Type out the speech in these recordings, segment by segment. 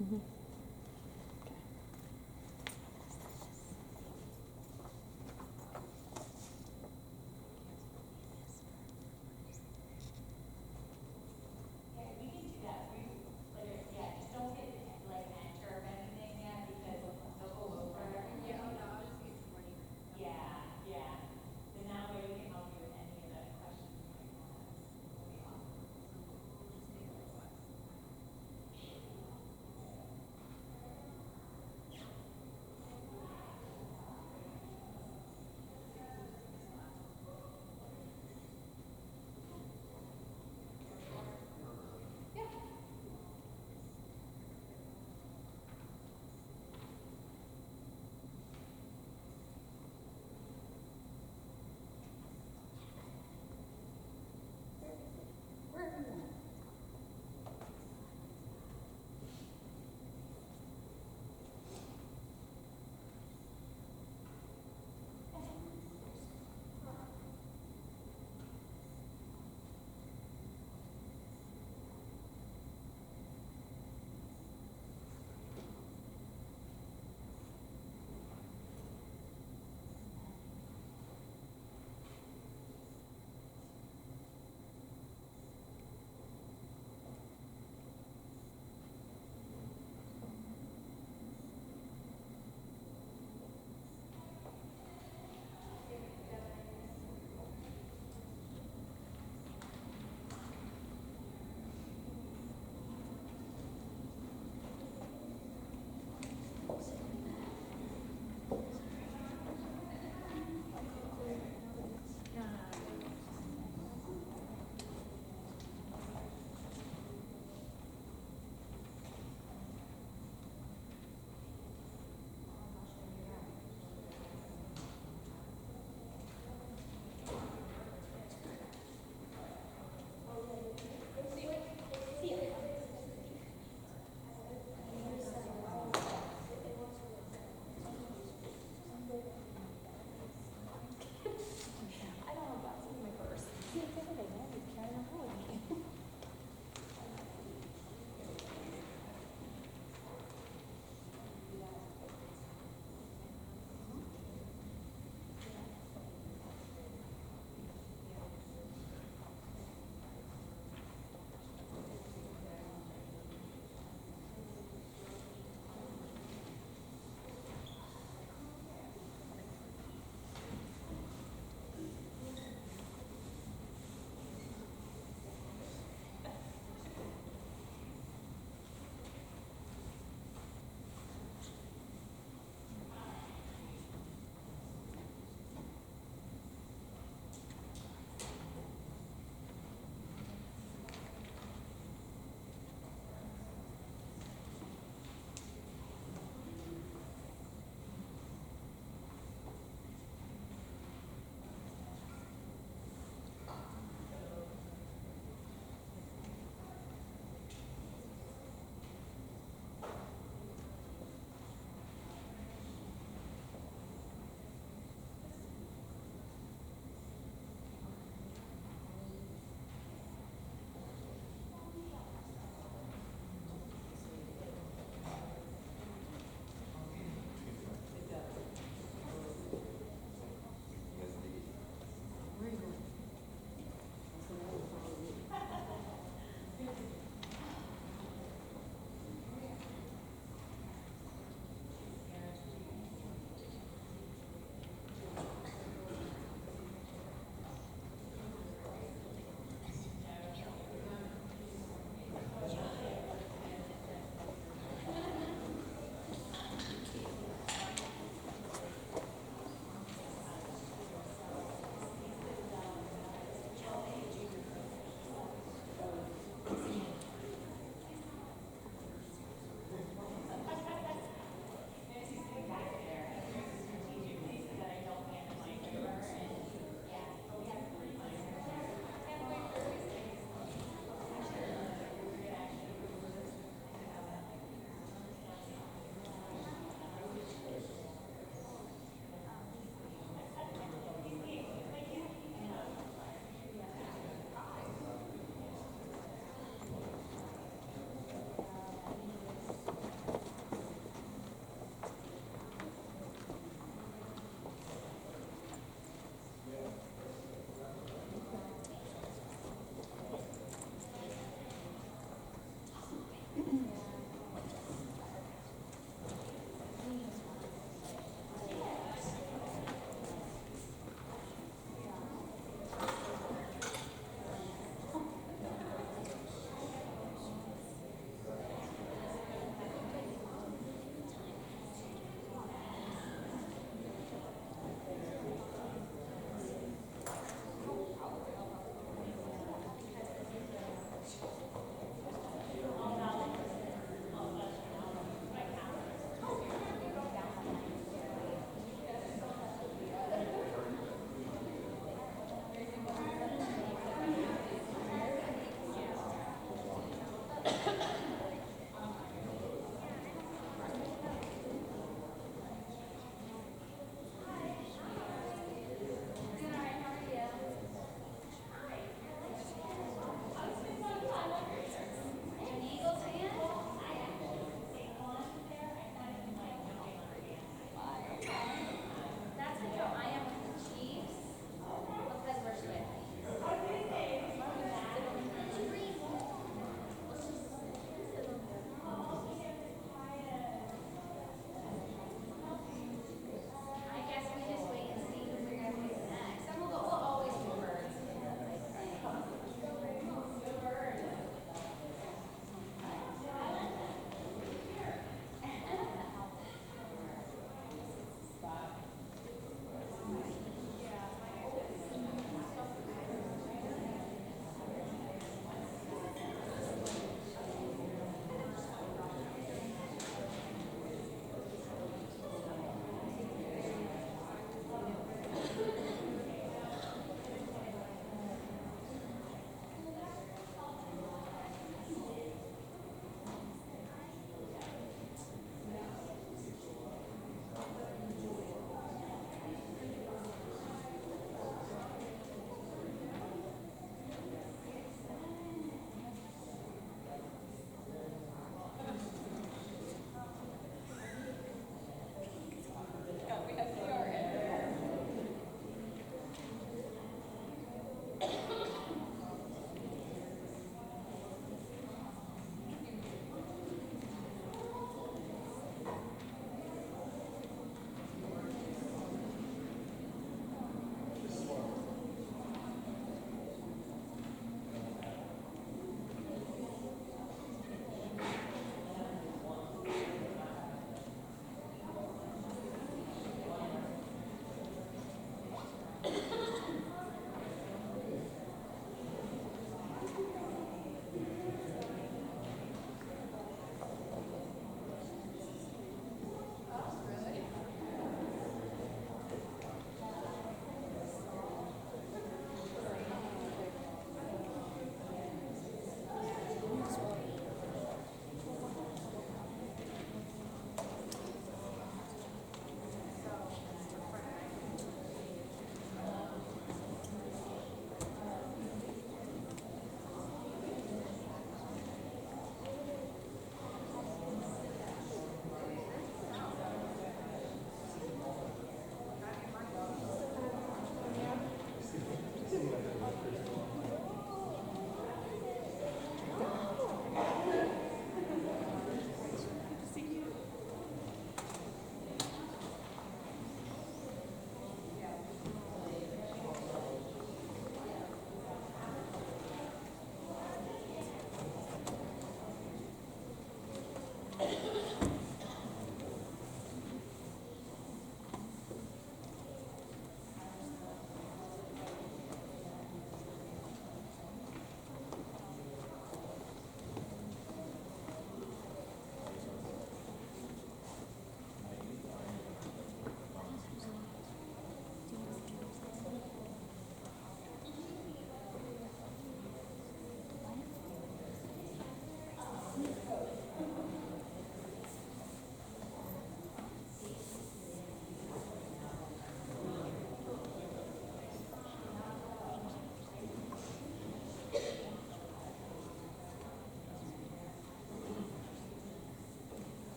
Mhm. Yeah, we can do that. We, like, yeah, just don't hit, like, enter of anything yet, because they'll go over Yeah, oh everything. no, I'll just get some more details. Yeah, yeah. Then that way we can help you with any of the questions you might have. That'll be awesome. So we'll just take like what, 1 hour?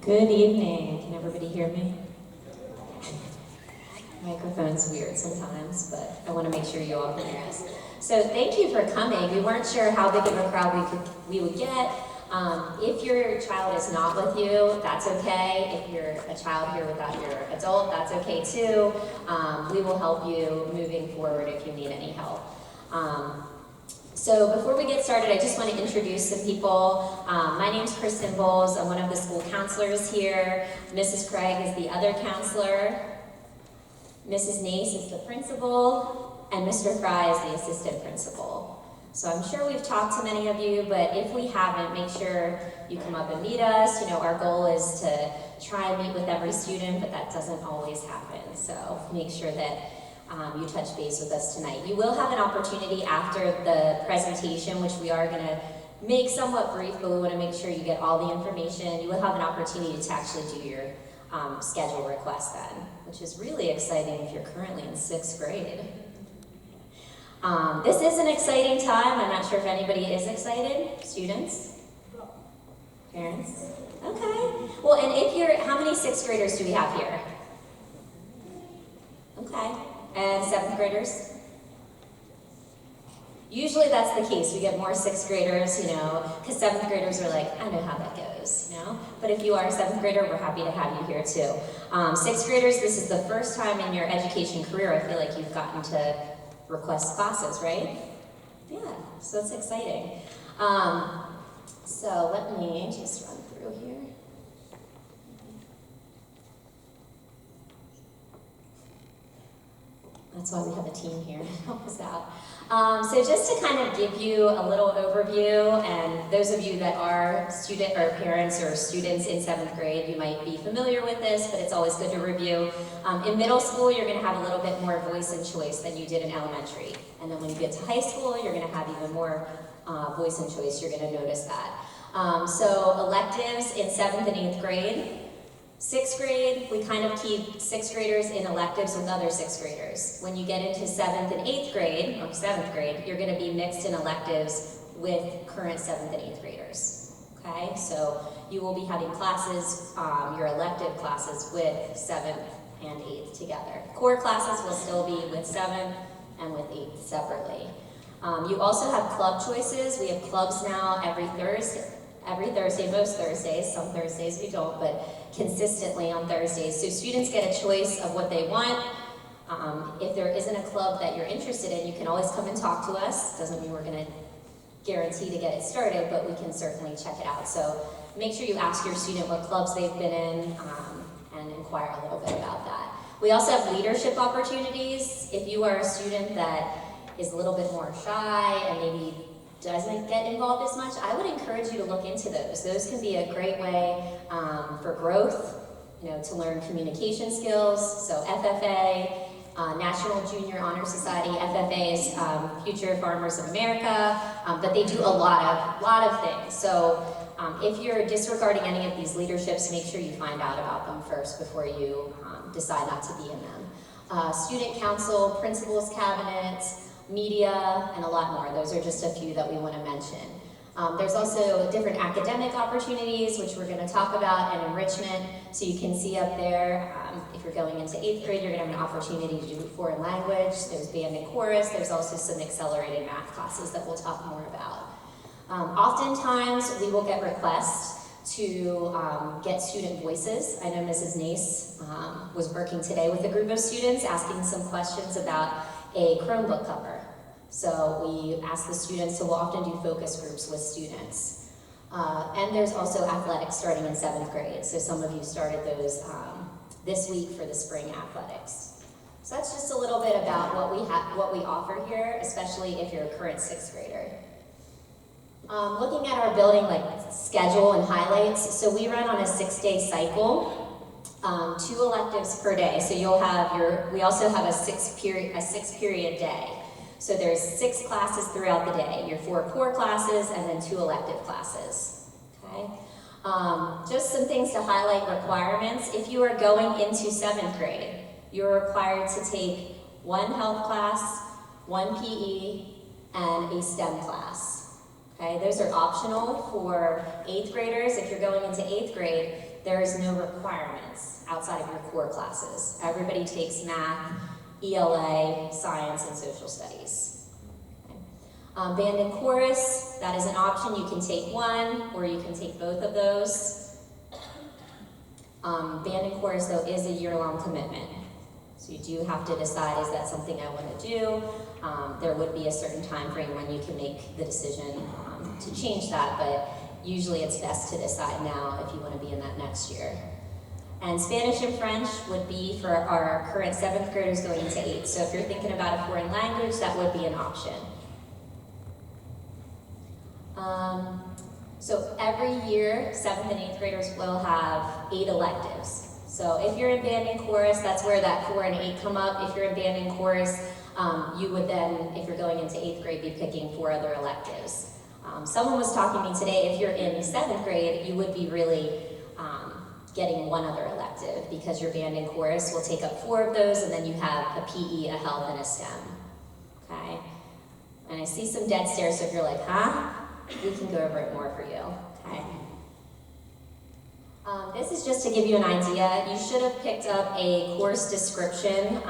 Good evening. Can everybody hear me? Microphone's weird sometimes, but I want to make sure you all can hear us. So thank you for coming. We weren't sure how big of a crowd we would get. If your child is not with you, that's okay. If you're a child here without your adult, that's okay too. We will help you moving forward if you need any help. So before we get started, I just want to introduce some people. My name's Kristen Bowles. I'm one of the school counselors here. Mrs. Craig is the other counselor. Mrs. Nace is the principal, and Mr. Fry is the assistant principal. So I'm sure we've talked to many of you, but if we haven't, make sure you come up and meet us. You know, our goal is to try and meet with every student, but that doesn't always happen. So make sure that you touch base with us tonight. You will have an opportunity after the presentation, which we are going to make somewhat brief, but we want to make sure you get all the information. You will have an opportunity to actually do your schedule request then, which is really exciting if you're currently in 6th grade. This is an exciting time. I'm not sure if anybody is excited. Students? Parents? Okay. Well, and if you're, how many 6th graders do we have here? Okay. And 7th graders? Usually that's the case. We get more 6th graders, you know, because 7th graders are like, I know how that goes, you know? But if you are a 7th grader, we're happy to have you here too. 6th graders, this is the first time in your education career I feel like you've gotten to request classes, right? Yeah, so it's exciting. So let me just run through here. That's why we have a team here to help us out. So just to kind of give you a little overview, and those of you that are student or parents or students in 7th grade, you might be familiar with this, but it's always good to review. In middle school, you're going to have a little bit more voice and choice than you did in elementary. And then when you get to high school, you're going to have even more voice and choice. You're going to notice that. So electives in 7th and 8th grade. 6th grade, we kind of keep 6th graders in electives with other 6th graders. When you get into 7th and 8th grade, or 7th grade, you're going to be mixed in electives with current 7th and 8th graders. Okay, so you will be having classes, your elective classes with 7th and 8th together. Core classes will still be with 7th and with 8th separately. You also have club choices. We have clubs now every Thursday, most Thursdays, some Thursdays we don't, but consistently on Thursdays. So students get a choice of what they want. If there isn't a club that you're interested in, you can always come and talk to us. Doesn't mean we're going to guarantee to get it started, but we can certainly check it out. So make sure you ask your student what clubs they've been in and inquire a little bit about that. We also have leadership opportunities. If you are a student that is a little bit more shy and maybe doesn't get involved as much, I would encourage you to look into those. Those can be a great way for growth, you know, to learn communication skills. So FFA, National Junior Honor Society, FFA's Future Farmers of America, but they do a lot of things. So if you're disregarding any of these leaderships, make sure you find out about them first before you decide not to be in them. Student council, principals cabinet, media, and a lot more. Those are just a few that we want to mention. There's also different academic opportunities, which we're going to talk about, and enrichment. So you can see up there, if you're going into 8th grade, you're going to have an opportunity to do foreign language. There's band and chorus. There's also some accelerated math classes that we'll talk more about. Oftentimes, we will get requests to get student voices. I know Mrs. Nace was working today with a group of students asking some questions about a Chromebook cover. So we ask the students, so we'll often do focus groups with students. And there's also athletics starting in 7th grade. So some of you started those this week for the spring athletics. So that's just a little bit about what we offer here, especially if you're a current 6th grader. Looking at our building like schedule and highlights, so we run on a 6-day cycle. 2 electives per day. So you'll have we also have a 6-period day. So there's 6 classes throughout the day, your 4 core classes and then 2 elective classes, okay? Just some things to highlight requirements. If you are going into 7th grade, you're required to take 1 health class, 1 PE, and a STEM class, okay? Those are optional for 8th graders. If you're going into 8th grade, there is no requirements outside of your core classes. Everybody takes math, ELA, science, and social studies. Okay. Band and chorus, that is an option. You can take one, or you can take both of those. Band and chorus, though, is a year-long commitment. So you do have to decide, is that something I want to do? There would be a certain time frame when you can make the decision to change that, but usually it's best to decide now if you want to be in that next year. And Spanish and French would be for our current 7th graders going into 8th. So if you're thinking about a foreign language, that would be an option. So every year, 7th and 8th graders will have 8 electives. So if you're in band and chorus, that's where that 4 and 8 come up. If you're in band and chorus, you would then, if you're going into 8th grade, be picking 4 other electives. Someone was talking to me today, if you're in 7th grade, you would be really getting 1 other elective because your band and chorus will take up 4 of those, and then you have a PE, a health, and a STEM. Okay? And I see some dead stares, so if you're like, huh? We can go over it more for you. Okay? This is just to give you an idea. You should have picked up a course description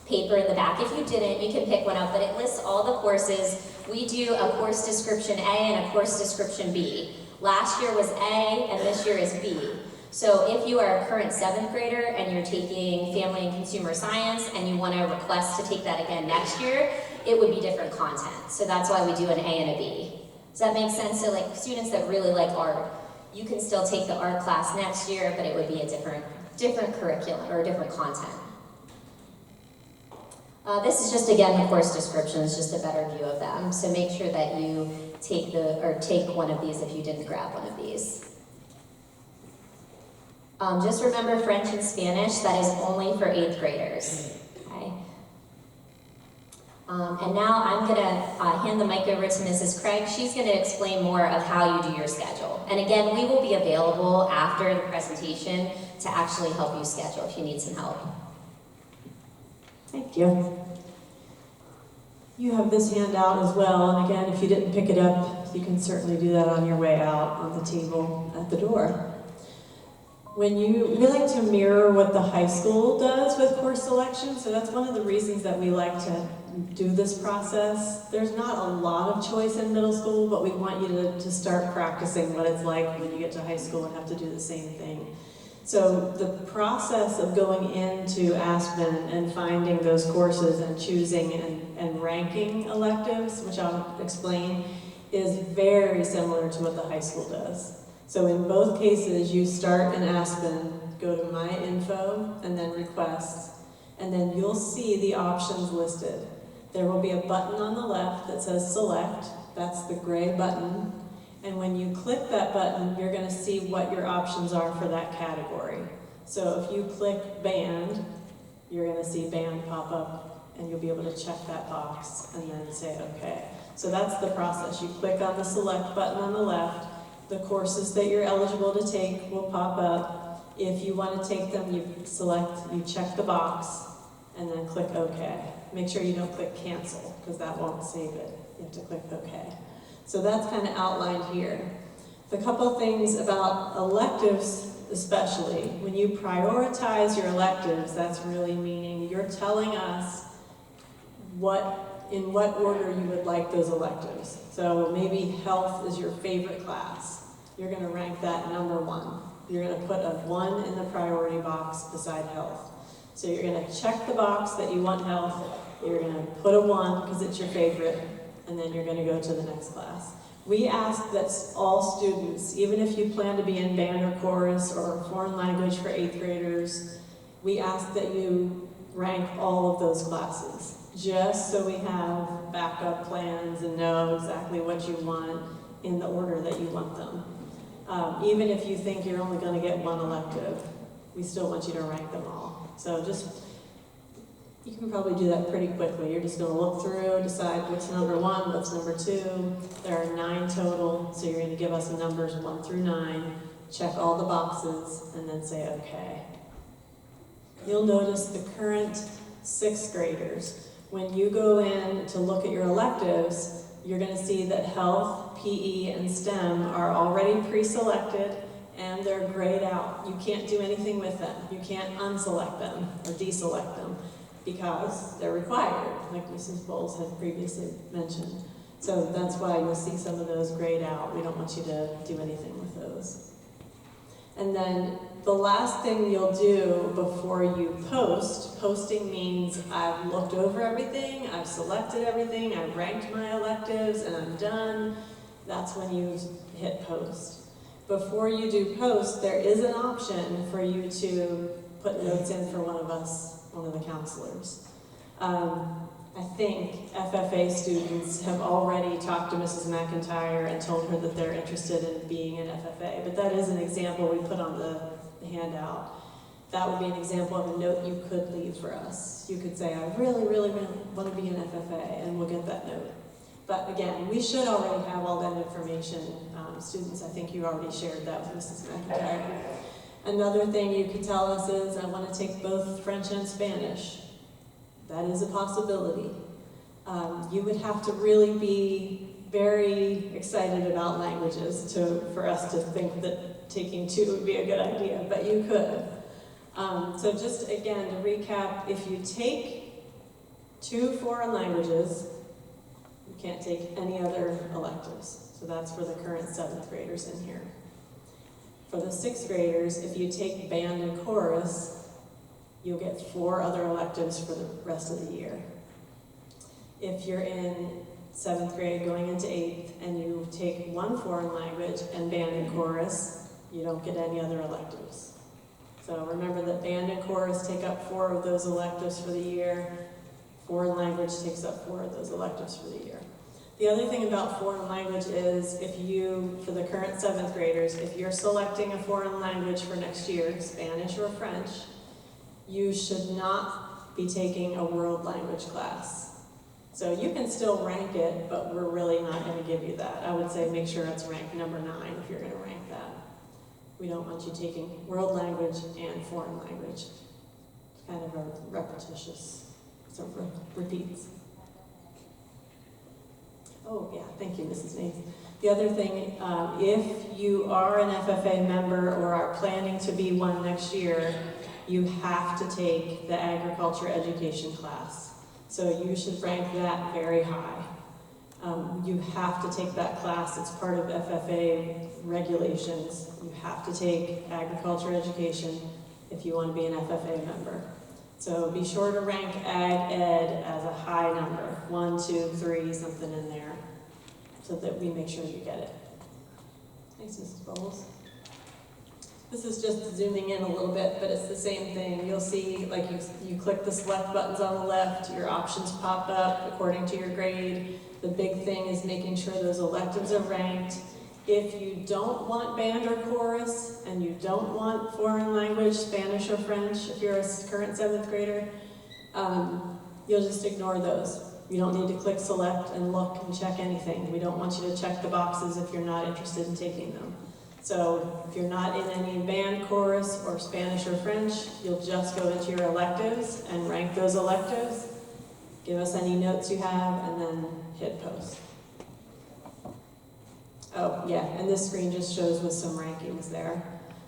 paper in the back. If you didn't, you can pick one up, but it lists all the courses. We do a course description A and a course description B. Last year was A, and this year is B. So if you are a current 7th grader and you're taking family and consumer science and you want to request to take that again next year, it would be different content. So that's why we do an A and a B. Does that make sense? So like students that really like art, you can still take the art class next year, but it would be a different curriculum or different content. This is just, again, the course descriptions, just a better view of them. So make sure that you take one of these if you didn't grab one of these. Just remember French and Spanish, that is only for 8th graders. Okay? And now I'm gonna hand the mic over to Mrs. Craig. She's gonna explain more of how you do your schedule. And again, we will be available after the presentation to actually help you schedule if you need some help. Thank you. You have this handout as well, and again, if you didn't pick it up, you can certainly do that on your way out on the table at the door. We like to mirror what the high school does with course selection, so that's one of the reasons that we like to do this process. There's not a lot of choice in middle school, but we want you to start practicing what it's like when you get to high school and have to do the same thing. So the process of going into Aspen and finding those courses and choosing and ranking electives, which I'll explain, is very similar to what the high school does. So in both cases, you start in Aspen, go to My Info, and then Request, and then you'll see the options listed. There will be a button on the left that says Select, that's the gray button. And when you click that button, you're going to see what your options are for that category. So if you click band, you're going to see band pop up, and you'll be able to check that box and then say okay. So that's the process. You click on the select button on the left, the courses that you're eligible to take will pop up. If you want to take them, you check the box, and then click OK. Make sure you don't click cancel, because that won't save it. You have to click OK. So that's kind of outlined here. The couple things about electives especially, when you prioritize your electives, that's really meaning you're telling us in what order you would like those electives. So maybe health is your favorite class. You're going to rank that number 1. You're going to put a 1 in the priority box beside health. So you're going to check the box that you want health, you're going to put a 1 because it's your favorite, and then you're going to go to the next class. We ask that all students, even if you plan to be in band or chorus or foreign language for 8th graders, we ask that you rank all of those classes, just so we have backup plans and know exactly what you want in the order that you want them. Even if you think you're only going to get 1 elective, we still want you to rank them all. So you can probably do that pretty quickly. You're just going to look through, decide what's number 1, what's number 2. There are 9 total, so you're going to give us the numbers 1 through 9, check all the boxes, and then say okay. You'll notice the current 6th graders. When you go in to look at your electives, you're going to see that health, PE, and STEM are already pre-selected, and they're grayed out. You can't do anything with them. You can't unselect them or deselect them because they're required, like Mrs. Bowles had previously mentioned. So that's why you'll see some of those grayed out. We don't want you to do anything with those. And then the last thing you'll do before you post, posting means I've looked over everything, I've selected everything, I've ranked my electives, and I'm done. That's when you hit post. Before you do post, there is an option for you to put notes in for one of us, one of the counselors. I think FFA students have already talked to Mrs. McIntyre and told her that they're interested in being an FFA, but that is an example we put on the handout. That would be an example of a note you could leave for us. You could say, I really, really, really want to be an FFA, and we'll get that note. But again, we should already have all that information. Students, I think you already shared that with Mrs. McIntyre. Another thing you could tell us is, I want to take both French and Spanish. That is a possibility. You would have to really be very excited about languages for us to think that taking 2 would be a good idea, but you could. So just again, to recap, if you take 2 foreign languages, you can't take any other electives. So that's for the current 7th graders in here. For the 6th graders, if you take band and chorus, you'll get 4 other electives for the rest of the year. If you're in 7th grade going into 8th and you take 1 foreign language and band and chorus, you don't get any other electives. So remember that band and chorus take up 4 of those electives for the year. Foreign language takes up 4 of those electives for the year. The other thing about foreign language is if you, for the current 7th graders, if you're selecting a foreign language for next year, Spanish or French, you should not be taking a world language class. So you can still rank it, but we're really not going to give you that. I would say make sure it's ranked number 9 if you're going to rank that. We don't want you taking world language and foreign language. Kind of a repetitious, sort of repeats. Oh yeah, thank you, Mrs. Nath. The other thing, if you are an FFA member or are planning to be one next year, you have to take the agriculture education class. So you should rank that very high. You have to take that class. It's part of FFA regulations. You have to take agriculture education if you want to be an FFA member. So be sure to rank Ag Ed as a high number, 1, 2, 3, something in there, so that we make sure you get it. Thanks, Mrs. Bowles. This is just zooming in a little bit, but it's the same thing. You'll see, like you click the select buttons on the left, your options pop up according to your grade. The big thing is making sure those electives are ranked. If you don't want band or chorus, and you don't want foreign language, Spanish or French, if you're a current 7th grader, you'll just ignore those. You don't need to click select and look and check anything. We don't want you to check the boxes if you're not interested in taking them. So if you're not in any band, chorus, or Spanish or French, you'll just go into your electives and rank those electives. Give us any notes you have, and then hit post. Oh, yeah, and this screen just shows with some rankings there.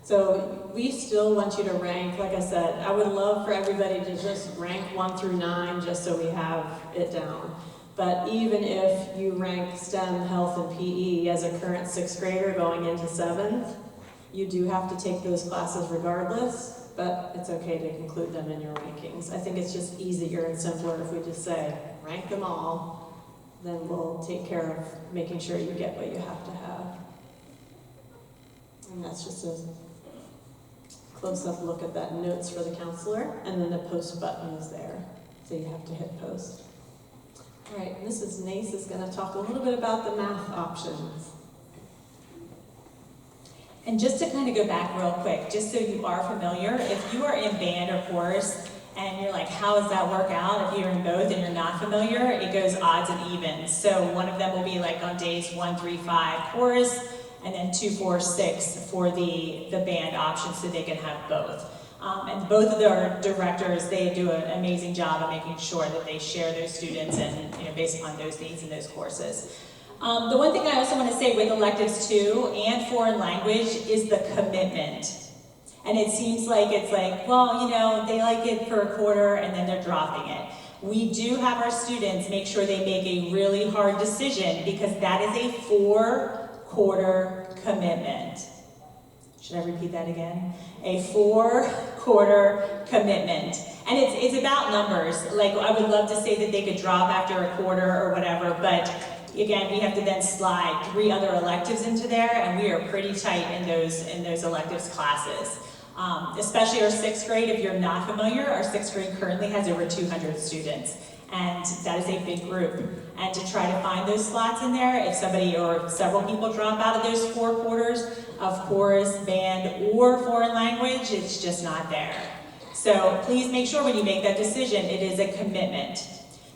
So we still want you to rank, like I said, I would love for everybody to just rank 1 through 9 just so we have it down. But even if you rank STEM, health, and PE as a current 6th grader going into 7th, you do have to take those classes regardless, but it's okay to include them in your rankings. I think it's just easier and simpler if we just say, rank them all, then we'll take care of making sure you get what you have to have. And that's just a close-up look at that notes for the counselor, and then the post button is there, so you have to hit post. All right, Mrs. Nace is going to talk a little bit about the math options. And just to kind of go back real quick, just so you are familiar, if you are in band or chorus, and you're like, how does that work out? If you're in both and you're not familiar, it goes odds and evens. So one of them will be like on days 1, 3, 5 chorus, and then 2, 4, 6 for the band option, so they can have both. And both of their directors, they do an amazing job of making sure that they share those students and based on those needs and those courses. The one thing I also want to say with electives too, and foreign language, is the commitment. And it seems like it's like, well, you know, they like it for a quarter and then they're dropping it. We do have our students make sure they make a really hard decision because that is a 4-quarter commitment. Should I repeat that again? A 4-quarter commitment. And it's about numbers. Like, I would love to say that they could drop after a quarter or whatever, but again, we have to then slide 3 other electives into there, and we are pretty tight in those electives classes. Especially our 6th grade, if you're not familiar, our 6th grade currently has over 200 students. And that is a big group. And to try to find those slots in there, if somebody or several people drop out of those 4 quarters of chorus, band, or foreign language, it's just not there. So please make sure when you make that decision, it is a commitment.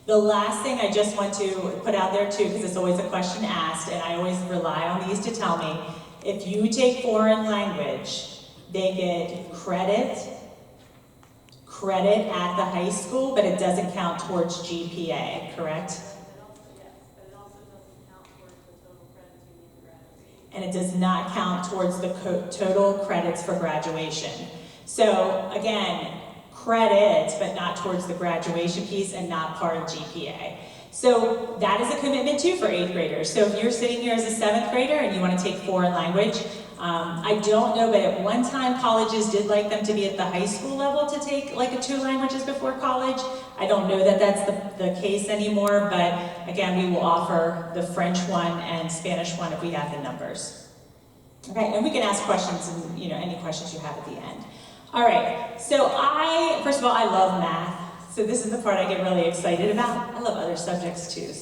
The last thing I just want to put out there too, because it's always a question asked, and I always rely on these to tell me, if you take foreign language, they get credit at the high school, but it doesn't count towards GPA, correct? And it does not count towards the total credits for graduation. So again, credit, but not towards the graduation piece and not part of GPA. So that is a commitment too for 8th graders. So if you're sitting here as a 7th grader and you want to take foreign language, I don't know, but at one time colleges did like them to be at the high school level to take like 2 languages before college. I don't know that that's the case anymore, but again, we will offer the French one and Spanish one if we have the numbers. Okay, and we can ask questions and any questions you have at the end. All right, so first of all, I love math. So this is the part I get really excited about. I love other subjects too,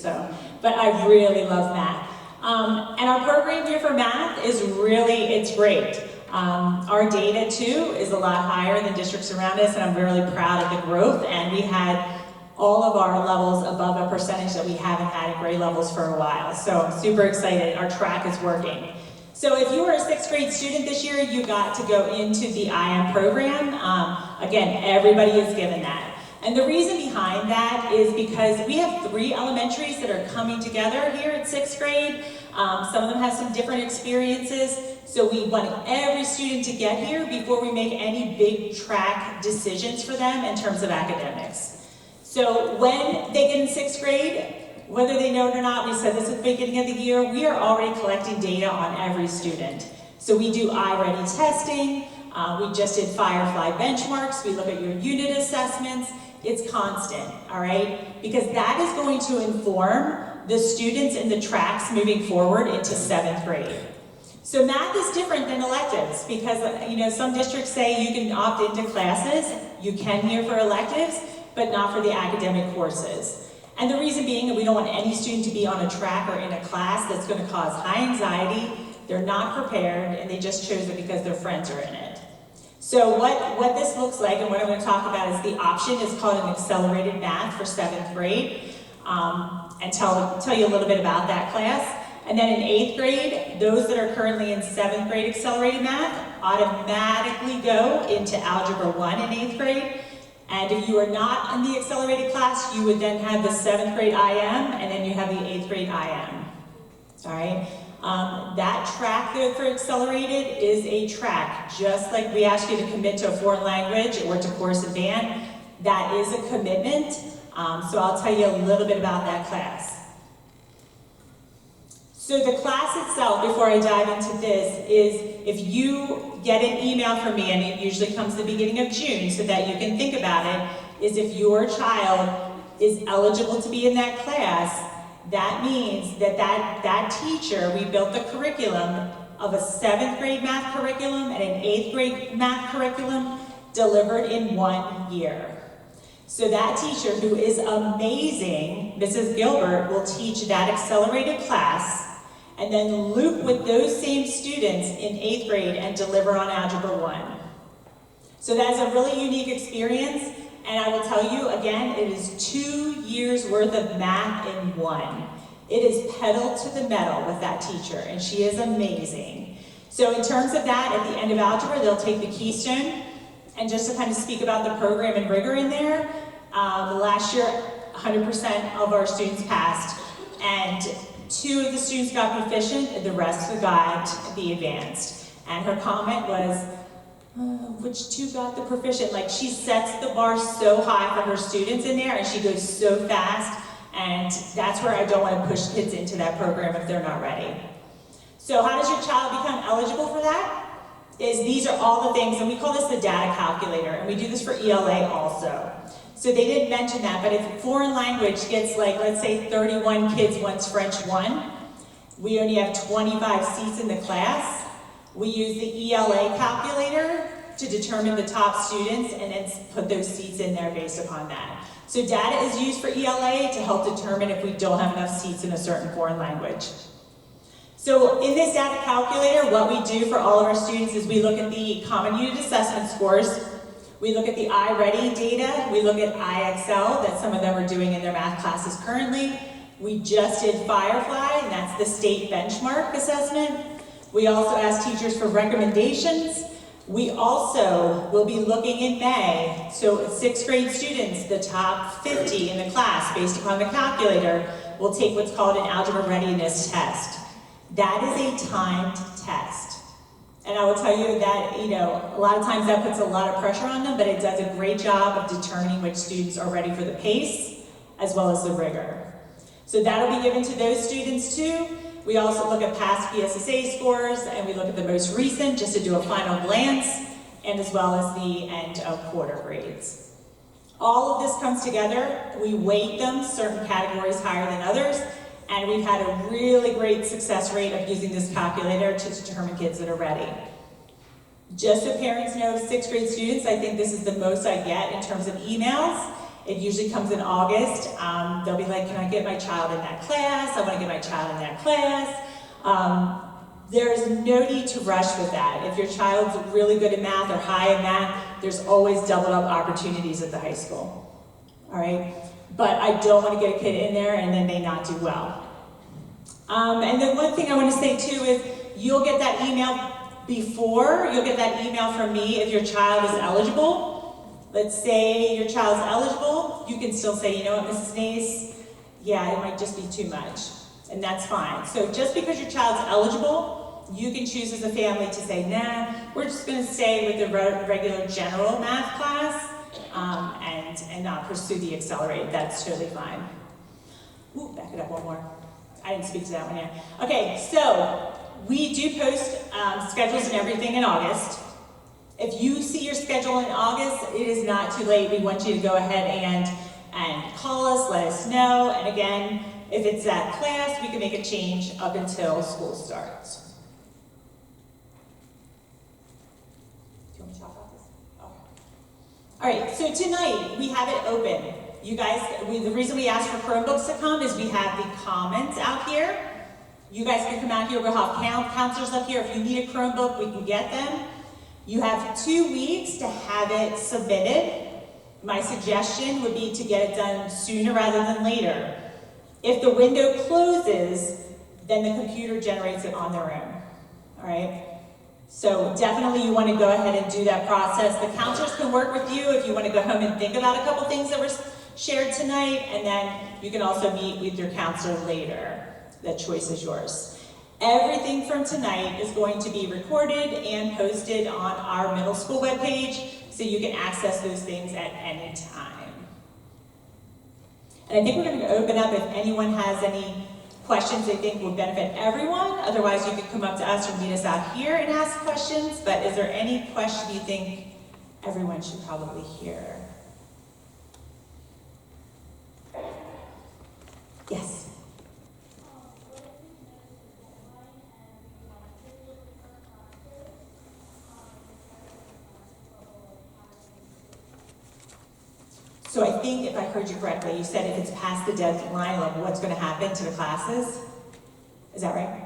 but I really love math. And our program here for math is it's great. Our data too is a lot higher than districts around us, and I'm really proud of the growth. And we had all of our levels above a percentage that we haven't had at grade levels for a while. So I'm super excited. Our track is working. So if you were a 6th grade student this year, you got to go into the IM program. Again, everybody is given that. And the reason behind that is because we have 3 elementaries that are coming together here at 6th grade. Some of them have some different experiences. So we want every student to get here before we make any big track decisions for them in terms of academics. So when they get in 6th grade, whether they know it or not, we said this at the beginning of the year, we are already collecting data on every student. So we do iReady testing, we just did Firefly benchmarks, we look at your unit assessments. It's constant, all right? Because that is going to inform the students in the tracks moving forward into 7th grade. So math is different than electives because, some districts say you can opt into classes, you can here for electives, but not for the academic courses. And the reason being that we don't want any student to be on a track or in a class that's going to cause high anxiety, they're not prepared, and they just chose it because their friends are in it. So what this looks like, and what I'm going to talk about is the option is called an accelerated math for 7th grade, and tell you a little bit about that class. And then in 8th grade, those that are currently in 7th grade accelerated math automatically go into Algebra 1 in 8th grade. And if you are not in the accelerated class, you would then have the 7th grade IM, and then you have the 8th grade IM. All right? That track there for accelerated is a track, just like we ask you to commit to a foreign language or to chorus and band. That is a commitment, so I'll tell you a little bit about that class. So the class itself, before I dive into this, is if you get an email from me, and it usually comes the beginning of June so that you can think about it, is if your child is eligible to be in that class, that means that teacher, we built the curriculum of a 7th grade math curriculum and an 8th grade math curriculum delivered in 1 year. So that teacher, who is amazing, Mrs. Gilbert, will teach that accelerated class and then loop with those same students in 8th grade and deliver on Algebra 1. So that's a really unique experience, and I will tell you again, it is 2 years worth of math in 1. It is pedal to the metal with that teacher, and she is amazing. So in terms of that, at the end of algebra, they'll take the Keystone, and just to kind of speak about the program and rigor in there, last year, 100% of our students passed, and 2 of the students got proficient, and the rest got the advanced. And her comment was, which 2 got the proficient? Like, she sets the bar so high for her students in there, and she goes so fast, and that's where I don't want to push kids into that program if they're not ready. So how does your child become eligible for that? These are all the things, and we call this the data calculator, and we do this for ELA also. So they didn't mention that, but if foreign language gets, like, let's say 31 kids wants French 1, we only have 25 seats in the class. We use the ELA calculator to determine the top students and then put those seats in there based upon that. So data is used for ELA to help determine if we don't have enough seats in a certain foreign language. So in this data calculator, what we do for all of our students is we look at the Common Unit Assessment scores, we look at the iReady data, we look at IXL that some of them are doing in their math classes currently. We just did Firefly, and that's the state benchmark assessment. We also ask teachers for recommendations. We also will be looking in May, so 6th grade students, the top 50 in the class, based upon the calculator, will take what's called an algebra readiness test. That is a timed test. And I will tell you that, a lot of times that puts a lot of pressure on them, but it does a great job of determining which students are ready for the pace, as well as the rigor. So that'll be given to those students too. We also look at past PSSA scores, and we look at the most recent, just to do a final glance, and as well as the end of quarter grades. All of this comes together. We weight them, certain categories higher than others, and we've had a really great success rate of using this calculator to determine kids that are ready. Just so parents know, 6th grade students, I think this is the most I get in terms of emails. It usually comes in August. They'll be like, can I get my child in that class? I want to get my child in that class. There's no need to rush with that. If your child's really good at math or high in math, there's always doubled up opportunities at the high school. All right? But I don't want to get a kid in there and then they not do well. And then one thing I want to say too is you'll get that email you'll get that email from me if your child is eligible. Let's say your child's eligible, you can still say, you know what, Mrs. Nace, yeah, it might just be too much, and that's fine. So just because your child's eligible, you can choose as a family to say, nah, we're just gonna stay with the regular general math class and not pursue the accelerated. That's totally fine. Ooh, back it up one more. I didn't speak to that one yet. Okay, so we do post schedules and everything in August. If you see your schedule in August, it is not too late. We want you to go ahead and call us, let us know. And again, if it's that class, we can make a change up until school starts. Do you want me to talk about this? Okay. All right, so tonight we have it open. You guys, the reason we asked for Chromebooks to come is we have the Commons out here. You guys can come out here. We'll have counselors up here. If you need a Chromebook, we can get them. You have 2 weeks to have it submitted. My suggestion would be to get it done sooner rather than later. If the window closes, then the computer generates it on their own. All right? So definitely you want to go ahead and do that process. The counselors can work with you if you want to go home and think about a couple things that were shared tonight, and then you can also meet with your counselor later. That choice is yours. Everything from tonight is going to be recorded and posted on our middle school webpage, so you can access those things at any time. And I think we're going to open up if anyone has any questions they think would benefit everyone. Otherwise, you could come up to us or meet us out here and ask questions. But is there any question you think everyone should probably hear? Yes. So I think if I heard you correctly, you said if it's past the deadline, like what's going to happen to the classes? Is that right?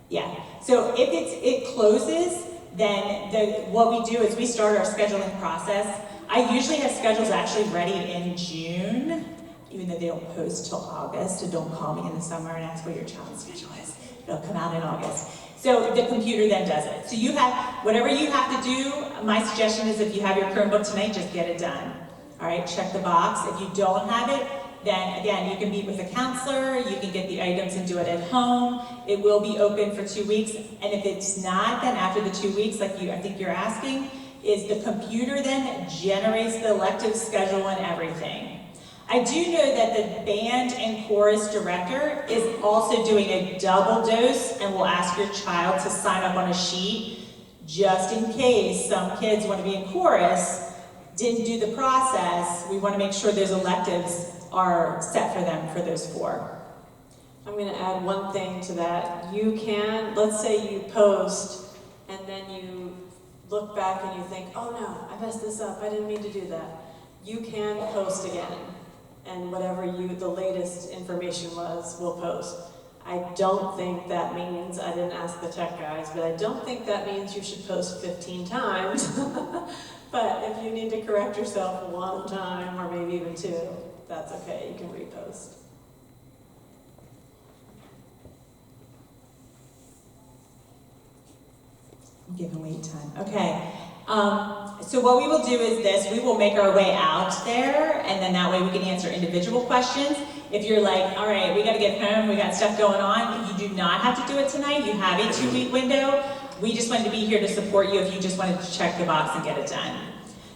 Yeah. So if it closes, then what we do is we start our scheduling process. I usually have schedules actually ready in June, even though they don't post till August. So don't call me in the summer and ask what your child's schedule is. It'll come out in August. So the computer then does it. So you have, whatever you have to do, my suggestion is if you have your Chromebook tonight, just get it done. All right, check the box. If you don't have it, then again, you can meet with a counselor, you can get the items and do it at home. It will be open for 2 weeks, and if it's not, then after the 2 weeks, like I think you're asking, is the computer then generates the elective schedule and everything. I do know that the band and chorus director is also doing a double dose and will ask your child to sign up on a sheet just in case some kids want to be in chorus, didn't do the process. We want to make sure those electives are set for them for those 4. I'm going to add one thing to that. You can, let's say you post and then you look back and you think, oh no, I messed this up, I didn't mean to do that. You can post again, and whatever the latest information was, will post. I don't think that means, I didn't ask the tech guys, but I don't think that means you should post 15 times. But if you need to correct yourself 1 time, or maybe even 2, that's okay, you can repost. Give them wait time. Okay. So what we will do is this. We will make our way out there, and then that way we can answer individual questions. If you're like, all right, we got to get home, we got stuff going on, you do not have to do it tonight. You have a 2-week window. We just wanted to be here to support you if you just wanted to check the box and get it done.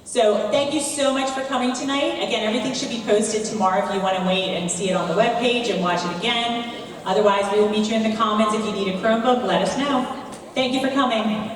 So thank you so much for coming tonight. Again, everything should be posted tomorrow if you want to wait and see it on the webpage and watch it again. Otherwise, we will meet you in the comments. If you need a Chromebook, let us know. Thank you for coming.